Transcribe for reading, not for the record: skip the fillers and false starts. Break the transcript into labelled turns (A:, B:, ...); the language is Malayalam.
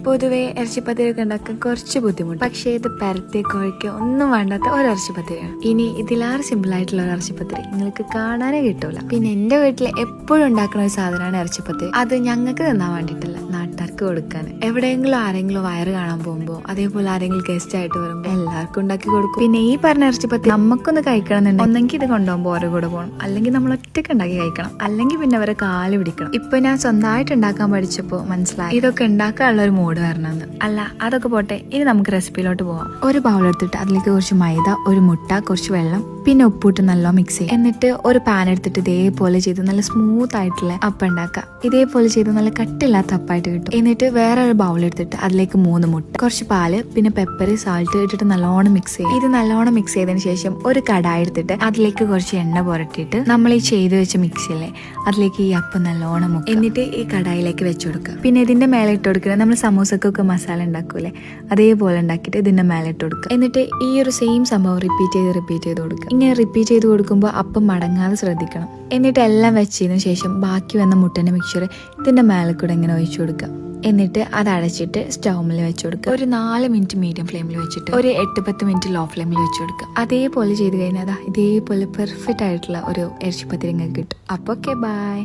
A: പൊതുവെ ഇറച്ചിപ്പത്തിരിയൊക്കെ ഉണ്ടാക്കാൻ കുറച്ച് ബുദ്ധിമുട്ട്, പക്ഷേ ഇത് പരത്തി കുഴയ്ക്കുക ഒന്നും വേണ്ടാത്ത ഒരു ഇറച്ചിപ്പത്തിരിയാണ്. ഇനി ഇതിലാറ് സിമ്പിൾ ആയിട്ടുള്ള ഒരു ഇറച്ചിപ്പത്തിരി നിങ്ങൾക്ക് കാണാനേ കിട്ടൂല. പിന്നെ എന്റെ വീട്ടിൽ എപ്പോഴും ഉണ്ടാക്കുന്ന ഒരു സാധനമാണ് ഇറച്ചിപ്പത്തിരി. അത് ഞങ്ങൾക്ക് തിന്നാൻ വേണ്ടിയിട്ടല്ല, നാട്ടുകാർക്ക് കൊടുക്കാൻ. എവിടെയെങ്കിലും ആരെങ്കിലും വയറ് കാണാൻ പോകുമ്പോൾ, അതേപോലെ ആരെങ്കിലും ഗസ്റ്റ് ആയിട്ട് വരുമ്പോൾ എല്ലാവർക്കും ഉണ്ടാക്കി കൊടുക്കും. പിന്നെ ഈ പറഞ്ഞ ഇറച്ചിപ്പത്തിരി നമുക്കൊന്ന് കഴിക്കണം എന്നുണ്ടെങ്കിൽ ഒന്നെങ്കിൽ ഇത് കൊണ്ടുപോകുമ്പോൾ ഓരോ കൂടെ പോകണം, അല്ലെങ്കിൽ നമ്മൾ ഒറ്റയ്ക്ക് ഉണ്ടാക്കി കഴിക്കണം, അല്ലെങ്കിൽ പിന്നെ അവരെ കാല് പിടിക്കണം. ഇപ്പൊ ഞാൻ സ്വന്തമായിട്ട് ഉണ്ടാക്കാൻ പഠിച്ചപ്പോൾ മനസ്സിലായി ഇതൊക്കെ ഉണ്ടാക്കാനുള്ള ഒരു മൂഡ് വരണമെന്ന്. അല്ല അതൊക്കെ പോട്ടെ, ഇനി നമുക്ക് റെസിപ്പിയിലോട്ട് പോവാം. ഒരു ബൗൾ എടുത്തിട്ട് അതിലേക്ക് കുറച്ച് മൈദ, ഒരു മുട്ട, കുറച്ച് വെള്ളം, പിന്നെ ഉപ്പിട്ട് നല്ല മിക്സ് ചെയ്യും. എന്നിട്ട് ഒരു പാൻ എടുത്തിട്ട് ഇതേപോലെ ചെയ്ത് നല്ല സ്മൂത്ത് ആയിട്ടുള്ള അപ്പം ഉണ്ടാക്കുക. ഇതേപോലെ ചെയ്ത് നല്ല കട്ടില്ലാത്ത അപ്പായിട്ട് കിട്ടും. എന്നിട്ട് വേറെ ഒരു ബൗൾ എടുത്തിട്ട് അതിലേക്ക് 3 മുട്ട, കുറച്ച് പാല്, പിന്നെ പെപ്പർ, സാൾട്ട് ഇട്ടിട്ട് നല്ലോണം മിക്സ് ചെയ്യും. ഇത് നല്ലോണം മിക്സ് ചെയ്തതിന് ശേഷം ഒരു കടായി എടുത്തിട്ട് അതിലേക്ക് കുറച്ച് എണ്ണ പുരട്ടിയിട്ട് നമ്മൾ ഈ ചെയ്ത് വെച്ച മിക്സിയില്ലേ അതിലേക്ക് ഈ അപ്പം നല്ലോണം മുക്കും. എന്നിട്ട് ഈ കടായിലേക്ക് വെച്ചു കൊടുക്കുക. പിന്നെ ഇതിന്റെ മേലെ ഇട്ട് കൊടുക്കുക. നമ്മൾ സമൂസക്കൊക്കെ മസാല ഉണ്ടാക്കൂലേ അതേപോലെ ഉണ്ടാക്കിയിട്ട് ഇതിന്റെ മേലെ ഇട്ട് കൊടുക്കുക. എന്നിട്ട് ഈ ഒരു സെയിം സംഭവം റിപ്പീറ്റ് ചെയ്ത് കൊടുക്കുക. ഇങ്ങനെ റിപ്പീറ്റ് ചെയ്ത് കൊടുക്കുമ്പോൾ അപ്പം മടങ്ങാതെ ശ്രദ്ധിക്കണം. എന്നിട്ട് എല്ലാം വെച്ചതിന് ശേഷം ബാക്കി വന്ന മുട്ടന്റെ മിക്സ്ചർ ഇതിന്റെ മേലെ കൂടെ ഇങ്ങനെ ഒഴിച്ചു കൊടുക്കുക. എന്നിട്ട് അത് അടച്ചിട്ട് സ്റ്റൗമിൽ വെച്ച് കൊടുക്കുക. ഒരു 4 മിനിറ്റ് മീഡിയം ഫ്ലെയിമിൽ വെച്ചിട്ട് ഒരു 8-10 മിനിറ്റ് ലോ ഫ്ലെയിമിൽ വെച്ച് കൊടുക്കുക. അതേപോലെ ചെയ്ത് കഴിഞ്ഞാൽ ഇതേപോലെ പെർഫെക്റ്റ് ആയിട്ടുള്ള ഒരു ഇറച്ചിപ്പത്തിരി കിട്ടും. അപ്പോൾ ഓക്കെ, ബൈ.